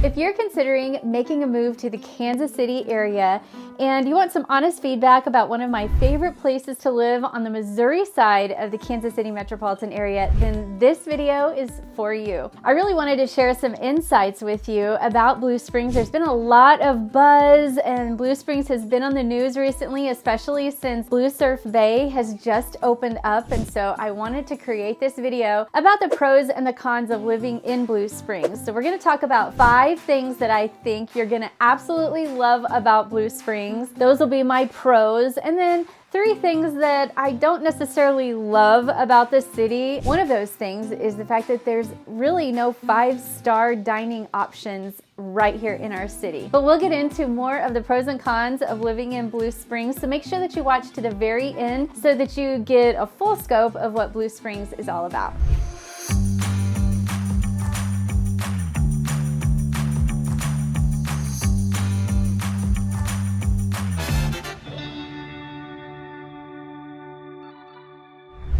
If you're considering making a move to the Kansas City area and you want some honest feedback about one of my favorite places to live on the Missouri side of the Kansas City metropolitan area, then this video is for you. I really wanted to share some insights with you about Blue Springs. There's been a lot of buzz and Blue Springs has been on the news recently, especially since Blue Surf Bay has just opened up. And so I wanted to create this video about the pros and the cons of living in Blue Springs. So we're going to talk about 5 things that I think you're going to absolutely love about Blue Springs. Those will be my pros. And then 3 things that I don't necessarily love about the city. One of those things is the fact that there's really no 5-star dining options right here in our city. But we'll get into more of the pros and cons of living in Blue Springs, so make sure that you watch to the very end so that you get a full scope of what Blue Springs is all about.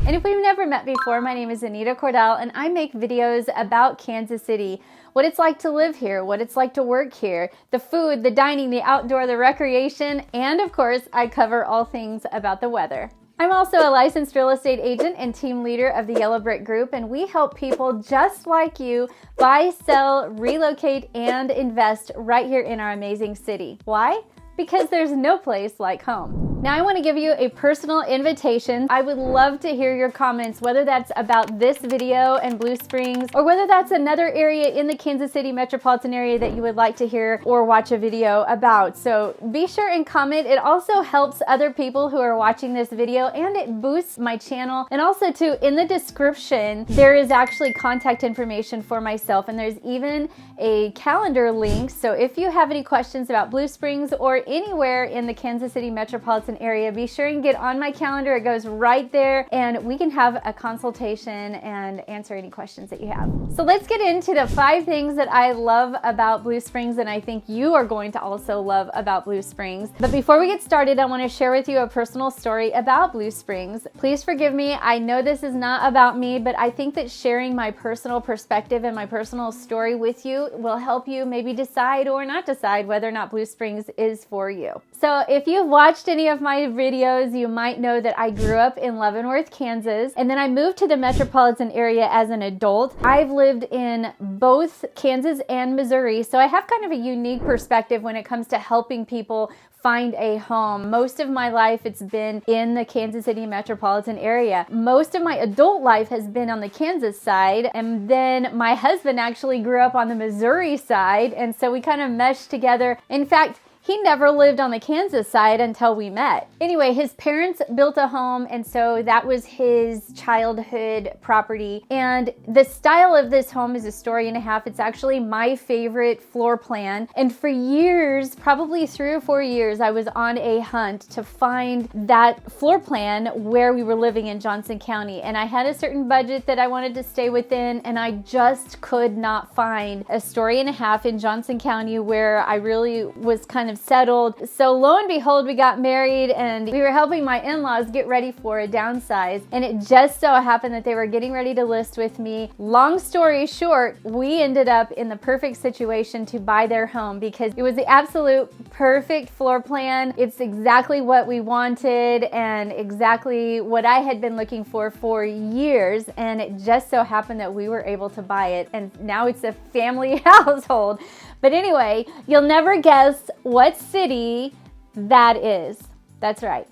And if we've never met before, my name is Anita Cordell and I make videos about Kansas City, what it's like to live here, what it's like to work here, the food, the dining, the outdoor, the recreation, and of course, I cover all things about the weather. I'm also a licensed real estate agent and team leader of the Yellow Brick Group, and we help people just like you buy, sell, relocate, and invest right here in our amazing city. Why? Because there's no place like home. Now I want to give you a personal invitation. I would love to hear your comments, whether that's about this video and Blue Springs, or whether that's another area in the Kansas City metropolitan area that you would like to hear or watch a video about. So be sure and comment. It also helps other people who are watching this video and it boosts my channel. And also too, in the description, there is actually contact information for myself and there's even a calendar link. So if you have any questions about Blue Springs or anywhere in the Kansas City metropolitan area, be sure and get on my calendar. It goes right there and we can have a consultation and answer any questions that you have. So let's get into the 5 things that I love about Blue Springs and I think you are going to also love about Blue Springs. But before we get started, I want to share with you a personal story about Blue Springs. Please forgive me. I know this is not about me, but I think that sharing my personal perspective and my personal story with you will help you maybe decide or not decide whether or not Blue Springs is for you. So if you've watched any of my videos, you might know that I grew up in Leavenworth, Kansas, and then I moved to the metropolitan area as an adult. I've lived in both Kansas and Missouri, so I have kind of a unique perspective when it comes to helping people find a home. Most of my life it's been in the Kansas City metropolitan area. Most of my adult life has been on the Kansas side, and then my husband actually grew up on the Missouri side, and so we kind of meshed together. In fact, he never lived on the Kansas side until we met. Anyway, his parents built a home, and so that was his childhood property. And the style of this home is a story and a half. It's actually my favorite floor plan. And for years, probably 3 or 4 years, I was on a hunt to find that floor plan where we were living in Johnson County. And I had a certain budget that I wanted to stay within, and I just could not find a story and a half in Johnson County where I really was kind of settled. So lo and behold, we got married and we were helping my in-laws get ready for a downsize, and it just so happened that they were getting ready to list with me. Long story short, we ended up in the perfect situation to buy their home because it was the absolute perfect floor plan. It's exactly what we wanted and exactly what I had been looking for years, and it just so happened that we were able to buy it, and now it's a family household. But anyway, you'll never guess what city that is. That's right.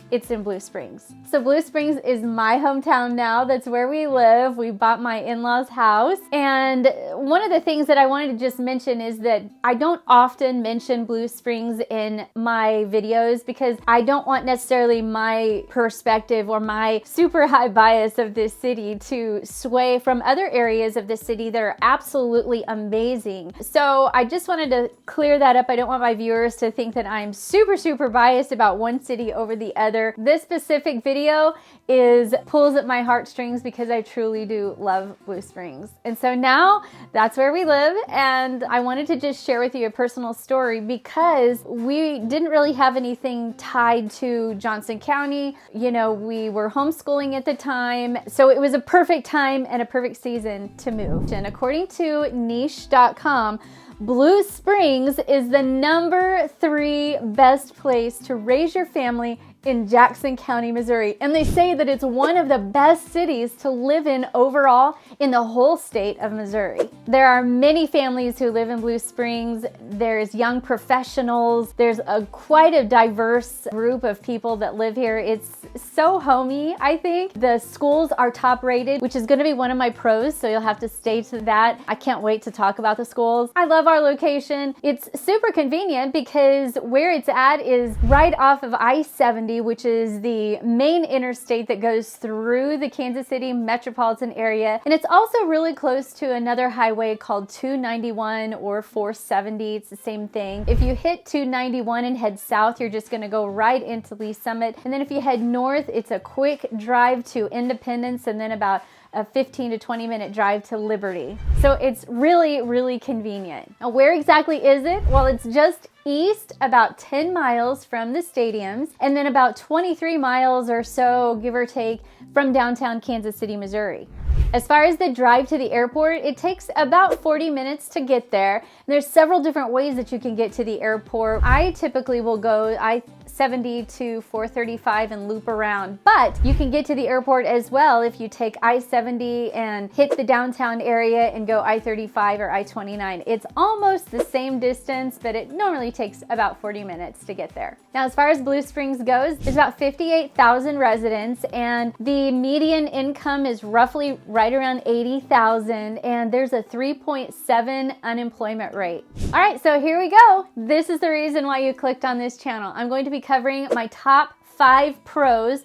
It's in Blue Springs. So Blue Springs is my hometown now. That's where we live. We bought my in-laws' house. And one of the things that I wanted to just mention is that I don't often mention Blue Springs in my videos because I don't want necessarily my perspective or my super high bias of this city to sway from other areas of the city that are absolutely amazing. So I just wanted to clear that up. I don't want my viewers to think that I'm super biased about one city over the other. This specific video pulls at my heartstrings because I truly do love Blue Springs. And so now that's where we live, and I wanted to just share with you a personal story because we didn't really have anything tied to Johnson County. You know, we were homeschooling at the time, so it was a perfect time and a perfect season to move. And according to niche.com, Blue Springs is the #3 best place to raise your family in Jackson County, Missouri. And they say that it's one of the best cities to live in overall in the whole state of Missouri. There are many families who live in Blue Springs. There's young professionals. There's quite a diverse group of people that live here. It's so homey, I think. The schools are top rated, which is going to be one of my pros, so you'll have to stay to that. I can't wait to talk about the schools. I love our location. It's super convenient because where it's at is right off of I-70, which is the main interstate that goes through the Kansas City metropolitan area. And it's also really close to another highway called 291 or 470. It's the same thing. If you hit 291 and head south, you're just gonna go right into Lee Summit. And then if you head north, it's a quick drive to Independence and then about a 15 to 20 minute drive to Liberty. So it's really, really convenient. Now, where exactly is it? Well, it's just east about 10 miles from the stadiums and then about 23 miles or so, give or take, from downtown Kansas City, Missouri. As far as the drive to the airport, it takes about 40 minutes to get there. There's several different ways that you can get to the airport. I typically will go I-70 to 435 and loop around, but you can get to the airport as well if you take I-70 and hit the downtown area and go I-35 or I-29. It's almost the same distance, but it normally takes about 40 minutes to get there. Now, as far as Blue Springs goes, there's about 58,000 residents and the median income is roughly right around 80,000 and there's a 3.7 unemployment rate. All right, so here we go. This is the reason why you clicked on this channel. I'm going to be covering my top 5 pros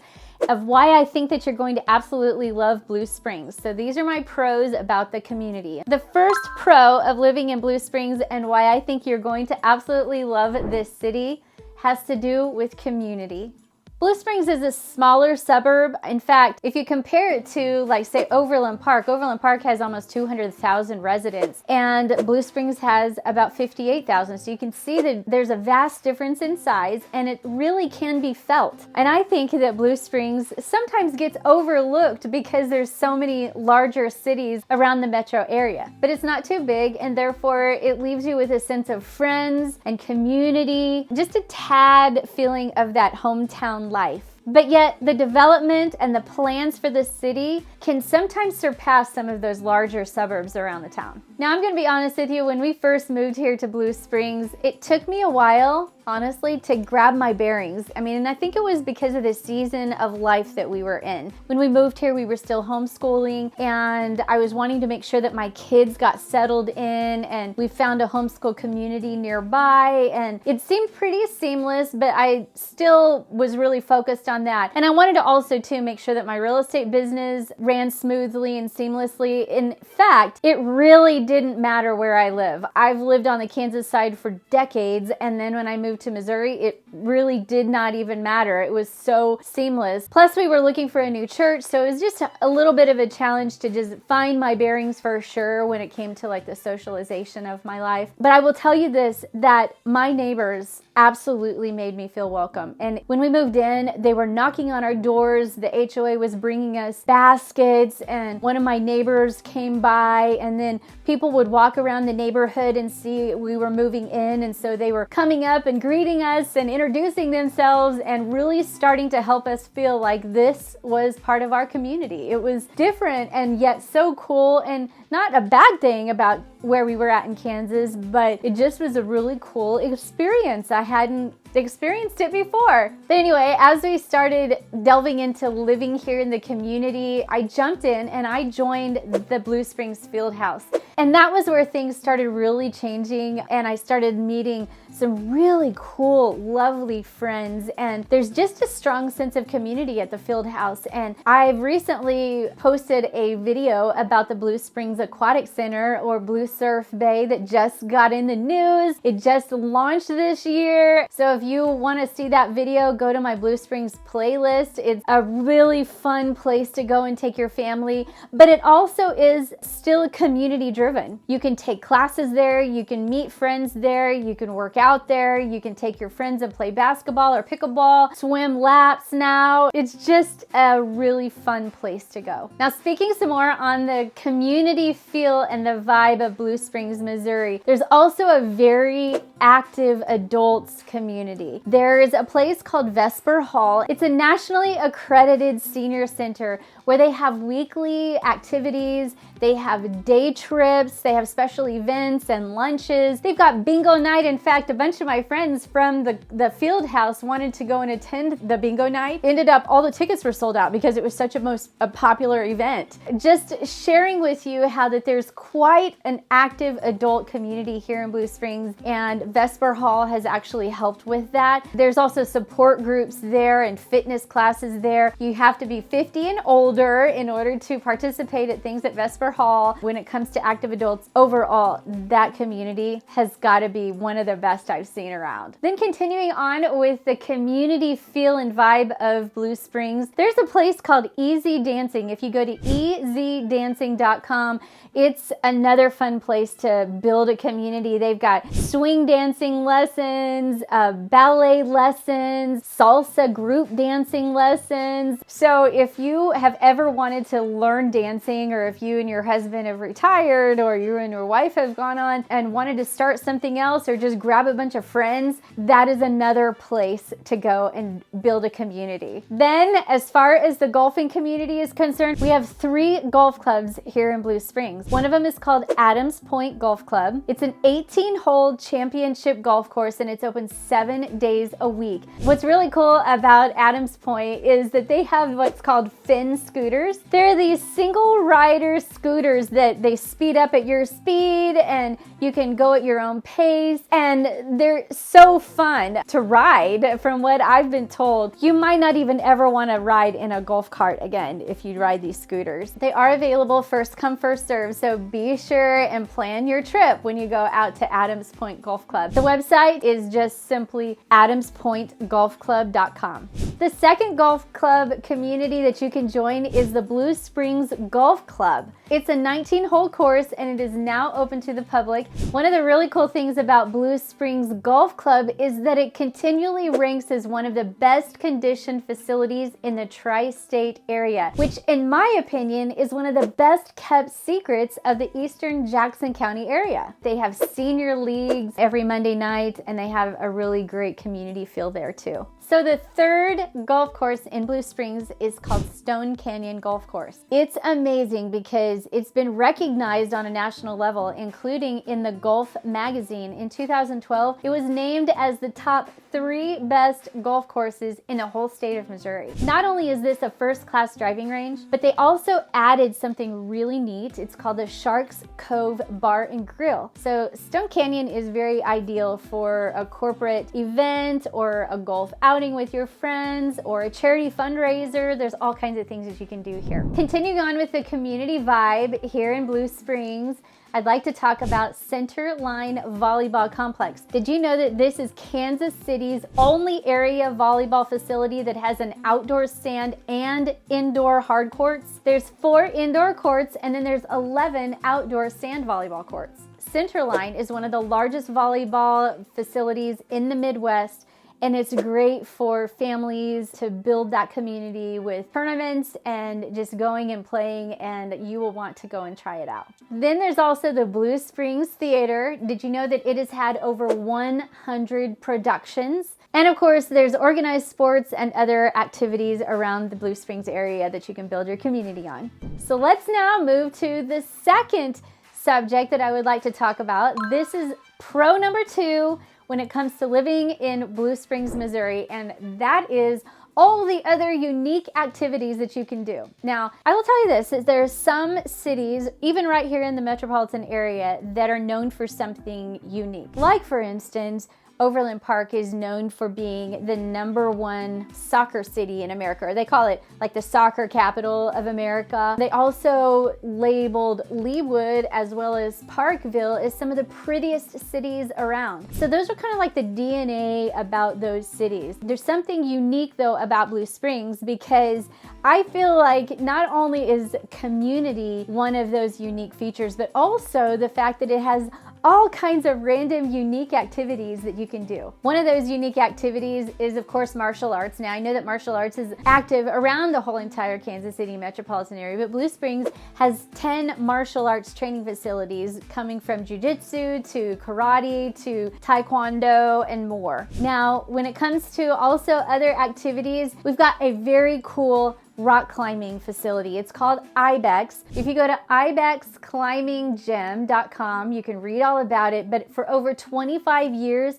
of why I think that you're going to absolutely love Blue Springs. So these are my pros about the community. The first pro of living in Blue Springs and why I think you're going to absolutely love this city has to do with community. Blue Springs is a smaller suburb. In fact, if you compare it to, like, say, Overland Park has almost 200,000 residents, and Blue Springs has about 58,000. So you can see that there's a vast difference in size, and it really can be felt. And I think that Blue Springs sometimes gets overlooked because there's so many larger cities around the metro area. But it's not too big, and therefore it leaves you with a sense of friends and community, just a tad feeling of that hometown life. But yet the development and the plans for the city can sometimes surpass some of those larger suburbs around the town. Now, I'm going to be honest with you, when we first moved here to Blue Springs, it took me a while, honestly, to grab my bearings. I mean, and I think it was because of the season of life that we were in. When we moved here, we were still homeschooling, and I was wanting to make sure that my kids got settled in, and we found a homeschool community nearby, and it seemed pretty seamless, but I still was really focused on that. And I wanted to also, too, make sure that my real estate business ran smoothly and seamlessly. In fact, it really didn't matter where I live. I've lived on the Kansas side for decades, and then when I moved to Missouri, it really did not even matter. It was so seamless. Plus, we were looking for a new church, so it was just a little bit of a challenge to just find my bearings for sure when it came to like the socialization of my life. But I will tell you this, that my neighbors absolutely made me feel welcome. And when we moved in, they were knocking on our doors. The HOA was bringing us baskets, and one of my neighbors came by, and then people would walk around the neighborhood and see we were moving in, and so they were coming up and greeting us and introducing themselves and really starting to help us feel like this was part of our community. It was different and yet so cool, and not a bad thing about where we were at in Kansas, but it just was a really cool experience. I hadn't experienced it before. But anyway, as we started delving into living here in the community, I jumped in and I joined the Blue Springs Field House. And that was where things started really changing, and I started meeting some really cool, lovely friends, and there's just a strong sense of community at the Field House. And I've recently posted a video about the Blue Springs Aquatic Center, or Blue Surf Bay, that just got in the news. It just launched this year. So if you want to see that video, go to my Blue Springs playlist. It's a really fun place to go and take your family, but it also is still community driven. You can take classes there, you can meet friends there, you can work out there, you can take your friends and play basketball or pickleball, swim laps now. It's just a really fun place to go. Now, speaking some more on the community feel and the vibe of Blue Springs, Missouri, there's also a very active adults community. There's a place called Vesper Hall. It's a nationally accredited senior center where they have weekly activities, they have day trips, they have special events and lunches. They've got bingo night. In fact, a bunch of my friends from the field house wanted to go and attend the bingo night. Ended up, all the tickets were sold out because it was such a popular event. Just sharing with you how that there's quite an active adult community here in Blue Springs, and Vesper Hall has actually helped with that. There's also support groups there and fitness classes there. You have to be 50 and older in order to participate at things at Vesper Hall. When it comes to active adults, overall, that community has got to be one of the best I've seen around. Then continuing on with the community feel and vibe of Blue Springs, there's a place called Easy Dancing. If you go to ezdancing.com, it's another fun place to build a community. They've got swing dancing lessons, ballet lessons, salsa group dancing lessons. So if you have ever wanted to learn dancing, or if you and your husband have retired, or you and your wife have gone on and wanted to start something else, or just grab a bunch of friends, that is another place to go and build a community. Then, as far as the golfing community is concerned, we have 3 golf clubs here in Blue Springs. One of them is called Adams Point Golf Club. It's an 18-hole championship golf course, and it's open 7 days a week. What's really cool about Adams Point is that they have what's called Finn scooters. They're these single rider scooters that they speed up at your speed, and you can go at your own pace, and they're so fun to ride. From what I've been told, you might not even ever want to ride in a golf cart again if you ride these scooters. They are available first come first serve, so be sure and plan your trip when you go out to Adams Point Golf Club. The website is just simply adamspointgolfclub.com. The second golf club community that you can join is the Blue Springs Golf Club. It's a 19-hole course, and it is now open to the public. One of the really cool things about Blue Springs Golf Club is that it continually ranks as one of the best conditioned facilities in the tri-state area, which in my opinion is one of the best kept secrets of the eastern Jackson County area. They have senior leagues every Monday night, and they have a really great community feel there too. So the third golf course in Blue Springs is called Stone Canyon Golf Course. It's amazing because it's been recognized on a national level, including in the Golf magazine. In 2012, it was named as the top 3 best golf courses in the whole state of Missouri. Not only is this a first-class driving range, but they also added something really neat. It's called the Sharks Cove Bar and Grill. So Stone Canyon is very ideal for a corporate event or a golf outing with your friends or a charity fundraiser. There's all kinds of things that you can do here. Continuing on with the community vibe here in Blue Springs, I'd like to talk about Center Line Volleyball Complex. Did you know that this is Kansas City's only area volleyball facility that has an outdoor sand and indoor hard courts? There's 4 indoor courts, and then there's 11 outdoor sand volleyball courts. Center Line is one of the largest volleyball facilities in the Midwest, and it's great for families to build that community with tournaments and just going and playing, and you will want to go and try it out. Then there's also the Blue Springs Theater. Did you know that it has had over 100 productions? And of course, there's organized sports and other activities around the Blue Springs area that you can build your community on. So let's now move to the second subject that I would like to talk about. This is pro number 2 when it comes to living in Blue Springs, Missouri, and that is all the other unique activities that you can do. Now, I will tell you this, is there are some cities, even right here in the metropolitan area, that are known for something unique. Like, for instance, Overland Park is known for being the #1 soccer city in America, or they call it like the soccer capital of America. They also labeled Leawood as well as Parkville as some of the prettiest cities around. So those are kind of like the DNA about those cities. There's something unique though about Blue Springs, because I feel like not only is community one of those unique features, but also the fact that it has all kinds of random, unique activities that you can do. One of those unique activities is, of course, martial arts. Now, I know that martial arts is active around the whole entire Kansas City metropolitan area, but Blue Springs has 10 martial arts training facilities coming from jiu-jitsu to karate to taekwondo and more. Now, when it comes to also other activities, we've got a very cool rock climbing facility. It's called IBEX. If you go to ibexclimbinggym.com, you can read all about it, but for over 25 years,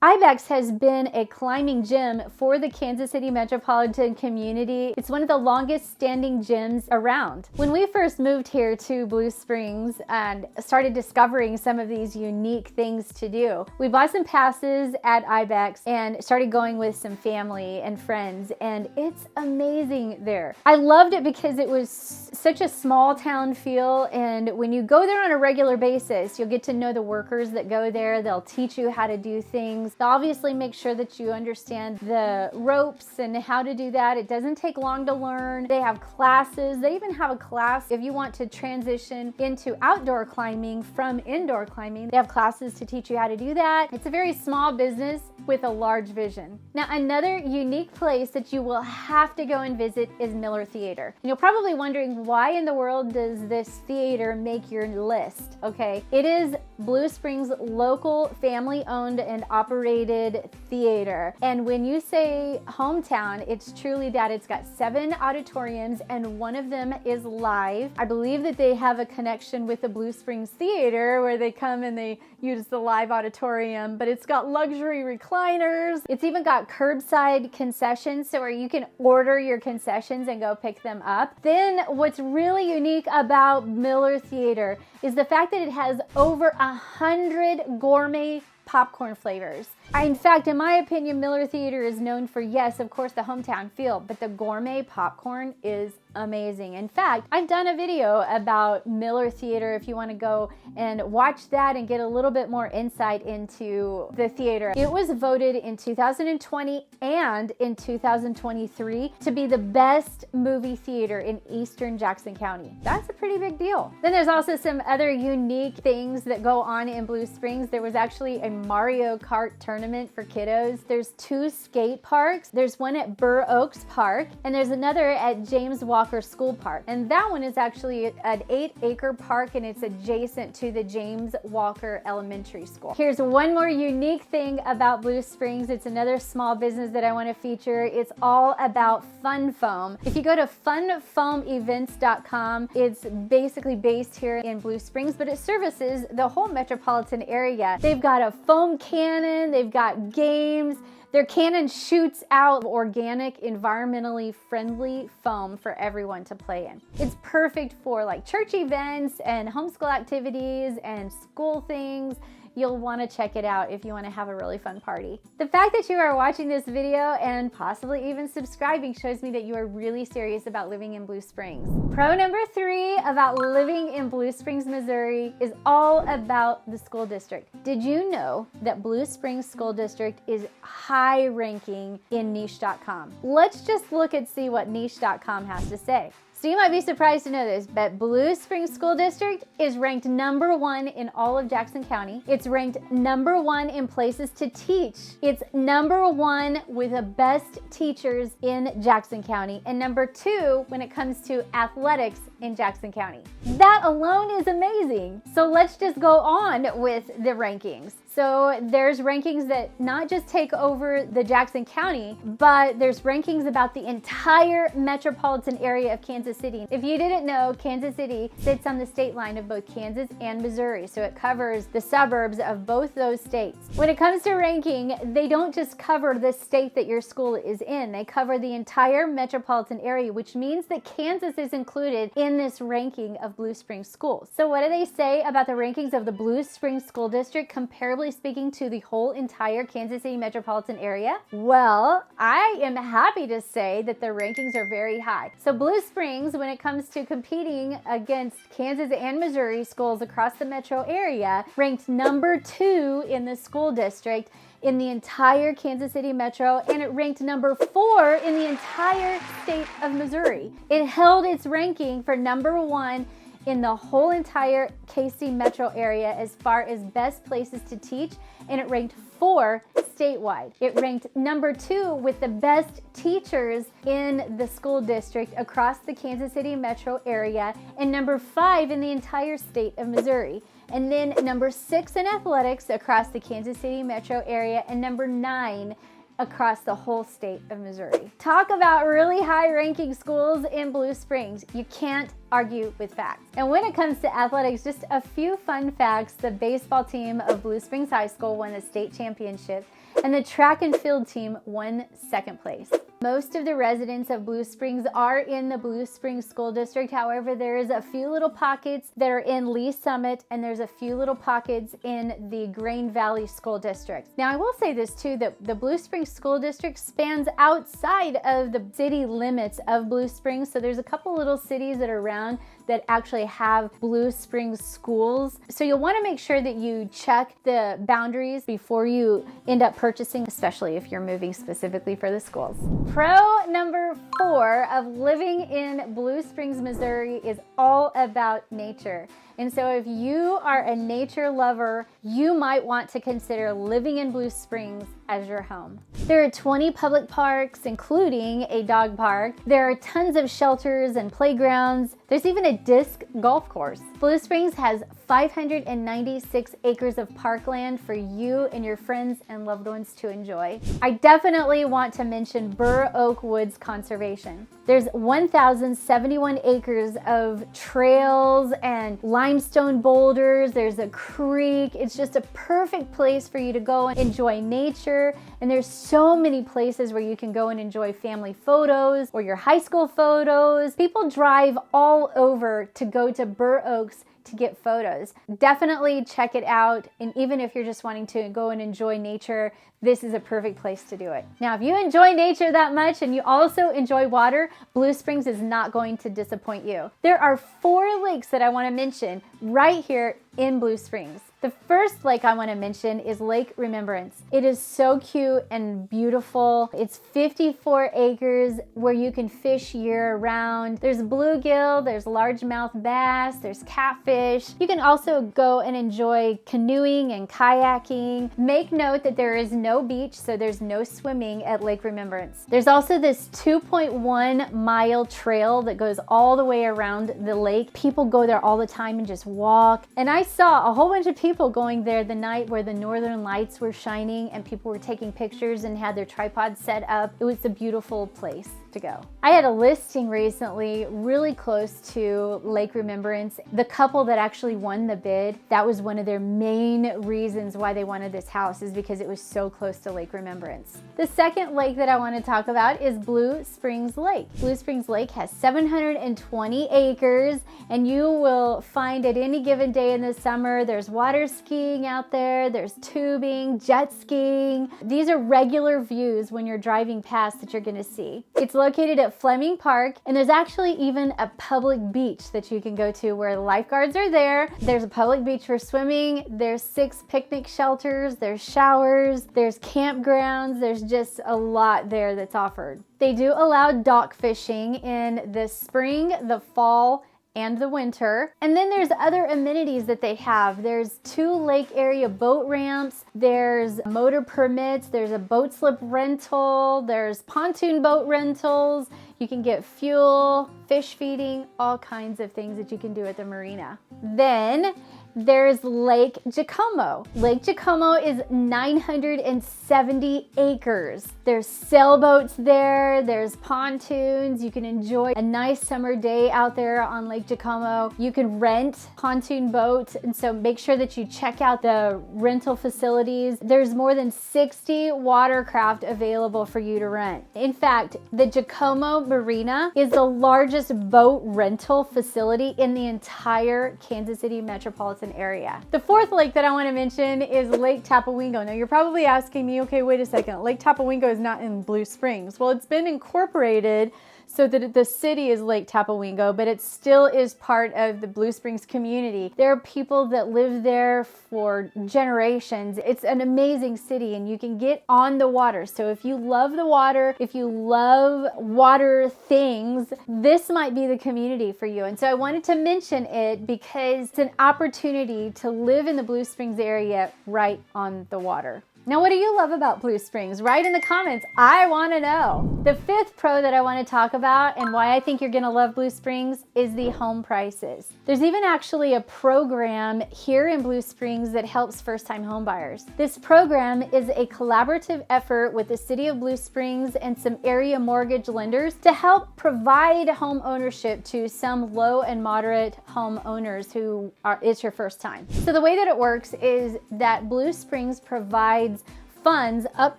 IBEX has been a climbing gym for the Kansas City metropolitan community. It's one of the longest standing gyms around. When we first moved here to Blue Springs and started discovering some of these unique things to do, we bought some passes at IBEX and started going with some family and friends, and it's amazing there. I loved it because it was such a small town feel, and when you go there on a regular basis, you'll get to know the workers that go there. They'll teach you how to do things. They'll obviously make sure that you understand the ropes and how to do that. It doesn't take long to learn. They have classes. They even have a class if you want to transition into outdoor climbing from indoor climbing. They have classes to teach you how to do that. It's a very small business with a large vision. Now, another unique place that you will have to go and visit is Miller Theater. And you're probably wondering, why in the world does this theater make your list? Okay, it is Blue Springs' local family-owned and operated theater. And when you say hometown, it's truly that. It's got 7 auditoriums and one of them is live. I believe that they have a connection with the Blue Springs Theater where they come and they use the live auditorium, but it's got luxury recliners. It's even got curbside concessions, so where you can order your concessions and go pick them up. Then what's really unique about Miller Theater is the fact that it has over 100 gourmet popcorn flavors. In fact, in my opinion, Miller Theater is known for, yes, of course, the hometown feel, but the gourmet popcorn is amazing. In fact, I've done a video about Miller Theater if you want to go and watch that and get a little bit more insight into the theater. It was voted in 2020 and in 2023 to be the best movie theater in Eastern Jackson County. That's a pretty big deal. Then there's also some other unique things that go on in Blue Springs. There was actually a Mario Kart tournament for kiddos. There's 2 skate parks. There's one at Burr Oaks Park, and there's another at James Walker School Park. And that one is actually an 8-acre park, and it's adjacent to the James Walker Elementary School. Here's one more unique thing about Blue Springs. It's another small business that I want to feature. It's all about fun foam. If you go to funfoamevents.com, it's basically based here in Blue Springs, but it services the whole metropolitan area. They've got a foam cannon, they've got games. Their cannon shoots out organic, environmentally friendly foam for everyone to play in. It's perfect for like church events and homeschool activities and school things. You'll want to check it out if you want to have a really fun party. The fact that you are watching this video and possibly even subscribing shows me that you are really serious about living in Blue Springs. Pro number 3 about living in Blue Springs, Missouri is all about the school district. Did you know that Blue Springs School District is high ranking in niche.com? Let's just look and see what niche.com has to say. So you might be surprised to know this, but Blue Springs School District is ranked number 1 in all of Jackson County. It's ranked number 1 in places to teach. It's number 1 with the best teachers in Jackson County, and number 2 when it comes to athletics in Jackson County. That alone is amazing. So let's just go on with the rankings. So there's rankings that not just take over the Jackson County, but there's rankings about the entire metropolitan area of Kansas City. If you didn't know, Kansas City sits on the state line of both Kansas and Missouri, so it covers the suburbs of both those states. When it comes to ranking, they don't just cover the state that your school is in, they cover the entire metropolitan area, which means that Kansas is included in this ranking of Blue Springs schools. So what do they say about the rankings of the Blue Springs School District comparably speaking to the whole entire Kansas City metropolitan area? Well, I am happy to say that the rankings are very high. So Blue Springs, when it comes to competing against Kansas and Missouri schools across the metro area, ranked number 2 in the school district in the entire Kansas City metro, and it ranked number 4 in the entire state of Missouri. It held its ranking for number 1 in the whole entire KC metro area as far as best places to teach, and it ranked 4 statewide. It ranked number 2 with the best teachers in the school district across the Kansas City metro area, and number 5 in the entire state of Missouri. And then number 6 in athletics across the Kansas City metro area, and number 9 across the whole state of Missouri. Talk about really high ranking schools in Blue Springs. You can't argue with facts. And when it comes to athletics, just a few fun facts. The baseball team of Blue Springs High School won the state championship, and the track and field team won 2nd place. Most of the residents of Blue Springs are in the Blue Springs School District. However, there's a few little pockets that are in Lee Summit, and there's a few little pockets in the Grain Valley School District. Now, I will say this too, that the Blue Springs School District spans outside of the city limits of Blue Springs. So there's a couple little cities that are around that actually have Blue Springs schools. So you'll want to make sure that you check the boundaries before you end up purchasing, especially if you're moving specifically for the schools. Pro number 4 of living in Blue Springs, Missouri is all about nature. And so if you are a nature lover, you might want to consider living in Blue Springs as your home. There are 20 public parks, including a dog park. There are tons of shelters and playgrounds. There's even a disc golf course. Blue Springs has 596 acres of parkland for you and your friends and loved ones to enjoy. I definitely want to mention Burr Oak Woods Conservation. There's 1,071 acres of trails and limestone boulders. There's a creek. It's just a perfect place for you to go and enjoy nature. And there's so many places where you can go and enjoy family photos or your high school photos. People drive all over to go to Burr Oaks to get photos. Definitely check it out. And even if you're just wanting to go and enjoy nature, this is a perfect place to do it. Now, if you enjoy nature that much and you also enjoy water, Blue Springs is not going to disappoint you. There are 4 lakes that I want to mention right here in Blue Springs. The first lake I want to mention is Lake Remembrance. It is so cute and beautiful. It's 54 acres where you can fish year round. There's bluegill, there's largemouth bass, there's catfish. You can also go and enjoy canoeing and kayaking. Make note that there is no beach, so there's no swimming at Lake Remembrance. There's also this 2.1 mile trail that goes all the way around the lake. People go there all the time and just walk. And I saw a whole bunch of people going there the night where the northern lights were shining and people were taking pictures and had their tripods set up. It was a beautiful place to go. I had a listing recently really close to Lake Remembrance. The couple that actually won the bid, that was one of their main reasons why they wanted this house, is because it was so close to Lake Remembrance. The second lake that I want to talk about is Blue Springs Lake. Blue Springs Lake has 720 acres, and you will find at any given day in the summer, there's water skiing out there, there's tubing, jet skiing. These are regular views when you're driving past that you're going to see. It's located at Fleming Park, and there's actually even a public beach that you can go to where the lifeguards are there. There's a public beach for swimming. There's 6 picnic shelters. There's showers. There's campgrounds. There's just a lot there that's offered. They do allow dock fishing in the spring, the fall, and the winter. And then there's other amenities that they have. There's 2 lake area boat ramps, there's motor permits, there's a boat slip rental, there's pontoon boat rentals, you can get fuel, fish feeding, all kinds of things that you can do at the marina. Then there's Lake Giacomo. Lake Giacomo is 970 acres. There's sailboats there, there's pontoons. You can enjoy a nice summer day out there on Lake Giacomo. You can rent pontoon boats, and so make sure that you check out the rental facilities. There's more than 60 watercraft available for you to rent. In fact, the Giacomo Marina is the largest boat rental facility in the entire Kansas City metropolitan area. The fourth lake that I want to mention is Lake Tapawingo. Now you're probably asking me, okay, wait a second, Lake Tapawingo is not in Blue Springs. Well, it's been incorporated so that the city is Lake Tapawingo, but it still is part of the Blue Springs community. There are people that live there for generations. It's an amazing city, and you can get on the water. So if you love the water, if you love water things, this might be the community for you. And so I wanted to mention it because it's an opportunity to live in the Blue Springs area right on the water. Now, what do you love about Blue Springs? Write in the comments. I want to know. The fifth pro that I want to talk about and why I think you're going to love Blue Springs is the home prices. There's even actually a program here in Blue Springs that helps first-time home buyers. This program is a collaborative effort with the City of Blue Springs and some area mortgage lenders to help provide home ownership to some low and moderate home owners who it's your first time. So the way that it works is that Blue Springs provides funds up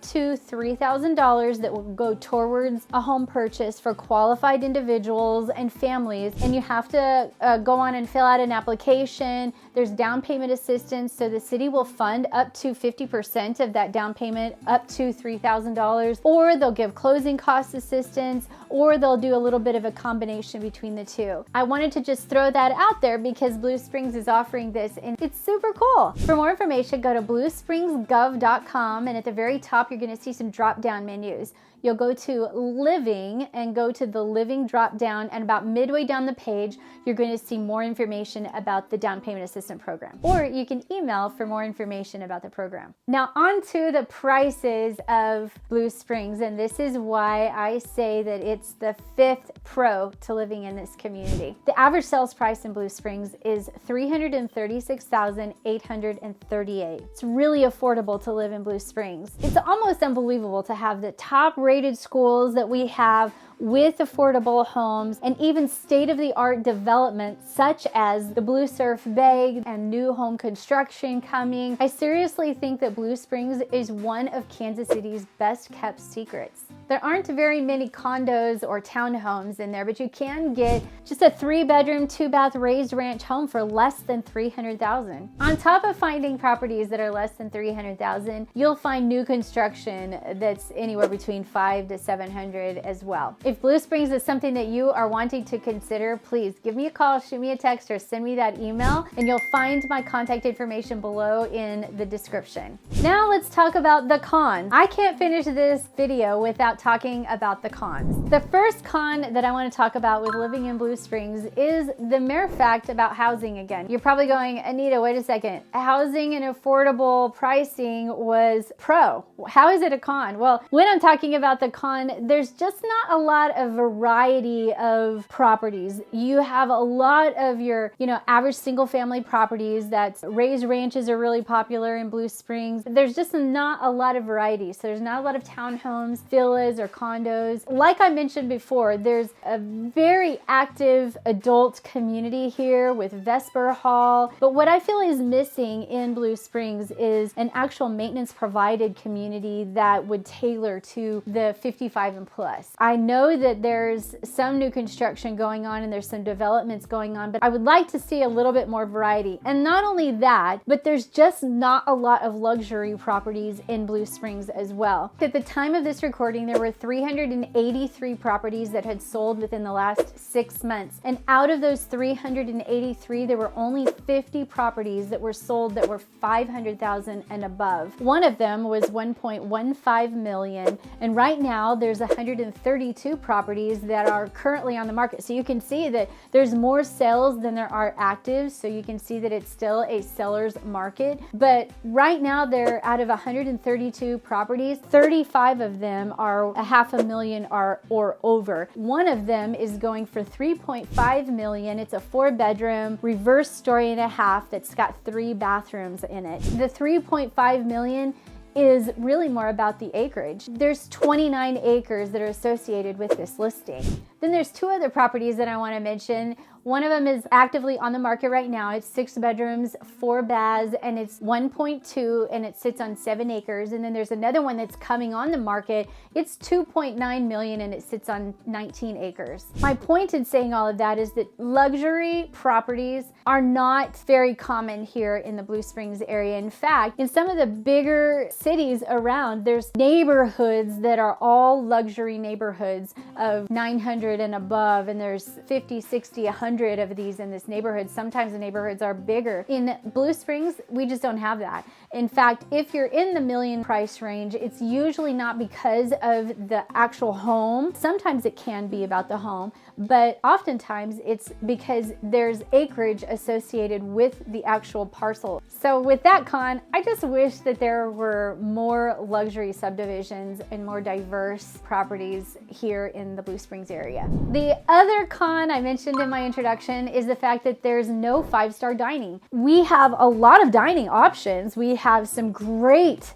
to $3,000 that will go towards a home purchase for qualified individuals and families. And you have to go on and fill out an application. There's down payment assistance, so the city will fund up to 50% of that down payment, up to $3,000, or they'll give closing cost assistance, or they'll do a little bit of a combination between the two. I wanted to just throw that out there because Blue Springs is offering this and it's super cool. For more information, go to bluespringsgov.com, and at the very top, you're going to see some drop-down menus. You'll go to Living and go to the Living drop-down, and about midway down the page, you're going to see more information about the down payment assistance program. Or you can email for more information about the program. Now on to the prices of Blue Springs, and this is why I say that it's the fifth pro to living in this community. The average sales price in Blue Springs is $336,838. It's really affordable to live in Blue Springs. It's almost unbelievable to have the top rated schools that we have with affordable homes and even state-of-the-art development such as the Blue Surf Bay and new home construction coming. I seriously think that Blue Springs is one of Kansas City's best kept secrets. There aren't very many condos or townhomes in there, but you can get just a 3-bedroom, 2-bath raised ranch home for less than $300,000. On top of finding properties that are less than $300,000, you'll find new construction that's anywhere between $500 to $700 as well. If Blue Springs is something that you are wanting to consider, please give me a call, shoot me a text, or send me that email, and you'll find my contact information below in the description. Now let's talk about the cons. I can't finish this video without talking about the cons. The first con that I want to talk about with living in Blue Springs is the mere fact about housing again. You're probably going, Anita, wait a second. Housing and affordable pricing was pro. How is it a con? Well, when I'm talking about the con, there's just not a lot of variety of properties. You have a lot of your, average single family properties. That's raised ranches are really popular in Blue Springs. There's just not a lot of variety. So there's not a lot of townhomes, villas, or condos. Like I mentioned before, there's a very active adult community here with Vesper Hall. But what I feel is missing in Blue Springs is an actual maintenance provided community that would tailor to the 55 and plus. I know that there's some new construction going on and there's some developments going on, but I would like to see a little bit more variety. And not only that, but there's just not a lot of luxury properties in Blue Springs as well. At the time of this recording, there were 383 properties that had sold within the last 6 months. And out of those 383, there were only 50 properties that were sold that were $500,000 and above. One of them was $1.15 million. And right now there's 132 properties that are currently on the market. So you can see that there's more sales than there are actives. So you can see that it's still a seller's market. But right now they're out of 132 properties, 35 of them are $500,000 or over. One of them is going for $3.5 million. It's a 4-bedroom, reverse story and a half that's got 3 bathrooms in it. The $3.5 million is really more about the acreage. There's 29 acres that are associated with this listing. Then there's 2 other properties that I want to mention. One of them is actively on the market right now. It's 6 bedrooms, 4 baths, and it's 1.2, and it sits on 7 acres. And then there's another one that's coming on the market. It's 2.9 million, and it sits on 19 acres. My point in saying all of that is that luxury properties are not very common here in the Blue Springs area. In fact, in some of the bigger cities around, there's neighborhoods that are all luxury neighborhoods of 900 200 and above, and there's 50, 60, 100 of these in this neighborhood. Sometimes the neighborhoods are bigger. In Blue Springs, we just don't have that. In fact, if you're in the million price range, it's usually not because of the actual home. Sometimes it can be about the home, but oftentimes it's because there's acreage associated with the actual parcel. So with that con, I just wish that there were more luxury subdivisions and more diverse properties here in the Blue Springs area. The other con I mentioned in my introduction is the fact that there's no five-star dining. We have a lot of dining options. We have some great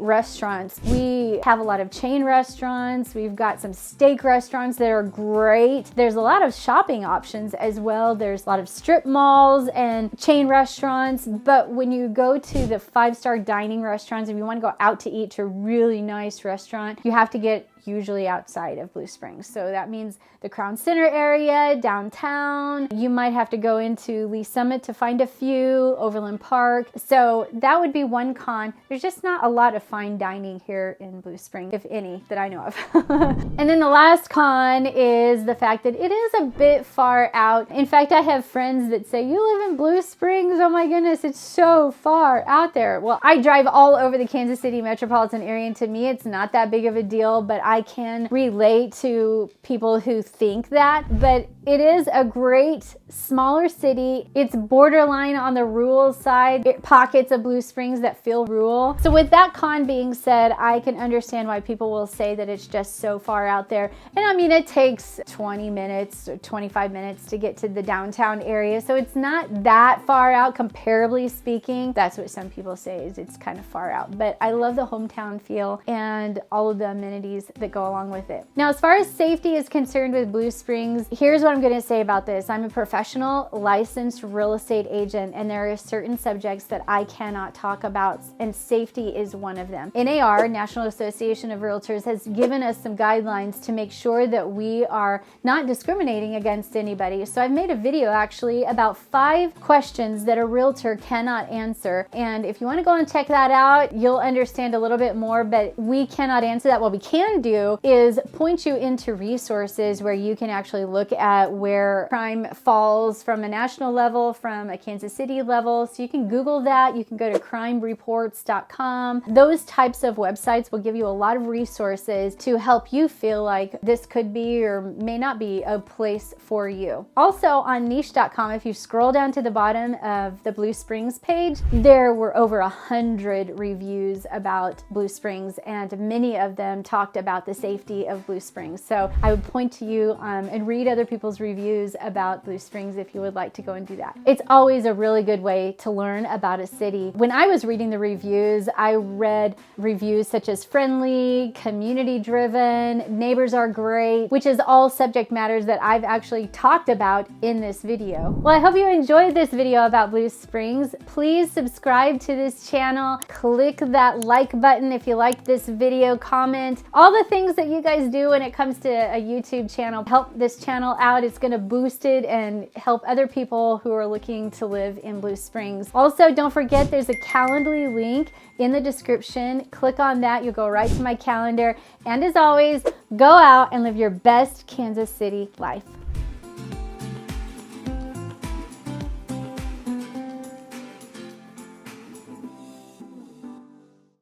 restaurants. We have a lot of chain restaurants. We've got some steak restaurants that are great. There's a lot of shopping options as well. There's a lot of strip malls and chain restaurants. But when you go to the five-star dining restaurants, if you want to go out to eat to a really nice restaurant, you have to get usually outside of Blue Springs. So that means the Crown Center area, downtown. You might have to go into Lee Summit to find a few, Overland Park. So that would be one con. There's just not a lot of fine dining here in Blue Springs, if any, that I know of. And then the last con is the fact that it is a bit far out. In fact, I have friends that say, "You live in Blue Springs? Oh my goodness, it's so far out there." Well, I drive all over the Kansas City metropolitan area, and to me, it's not that big of a deal, but I can relate to people who think that. But it is a great smaller city. It's borderline on the rural side, pockets of Blue Springs that feel rural. So with that con being said, I can understand why people will say that it's just so far out there. And I mean, it takes 20 minutes or 25 minutes to get to the downtown area. So it's not that far out, comparably speaking. That's what some people say, is it's kind of far out. But I love the hometown feel and all of the amenities that go along with it. Now, as far as safety is concerned with Blue Springs, here's what I'm going to say about this. I'm a professional licensed real estate agent, and there are certain subjects that I cannot talk about, and safety is one of them. NAR, National Association of Realtors, has given us some guidelines to make sure that we are not discriminating against anybody. So I've made a video actually about 5 questions that a realtor cannot answer. And if you want to go and check that out, you'll understand a little bit more, but we cannot answer that. What we can do is point you into resources where you can actually look at where crime falls from a national level, from a Kansas City level. So you can Google that. You can go to crimereports.com. Those types of websites will give you a lot of resources to help you feel like this could be or may not be a place for you. Also on niche.com, if you scroll down to the bottom of the Blue Springs page, there were over 100 reviews about Blue Springs, and many of them talked about the safety of Blue Springs. So I would point to you and read other people's reviews about Blue Springs if you would like to go and do that. It's always a really good way to learn about a city. When I was reading the reviews, I read reviews such as friendly, community driven, neighbors are great, which is all subject matters that I've actually talked about in this video. Well, I hope you enjoyed this video about Blue Springs. Please subscribe to this channel. Click that like button if you liked this video, comment. All the things that you guys do when it comes to a YouTube channel help this channel out. It's going to boost it and help other people who are looking to live in Blue Springs. Also, don't forget there's a Calendly link in the description. Click on that. You'll go right to my calendar. And as always, go out and live your best Kansas City life.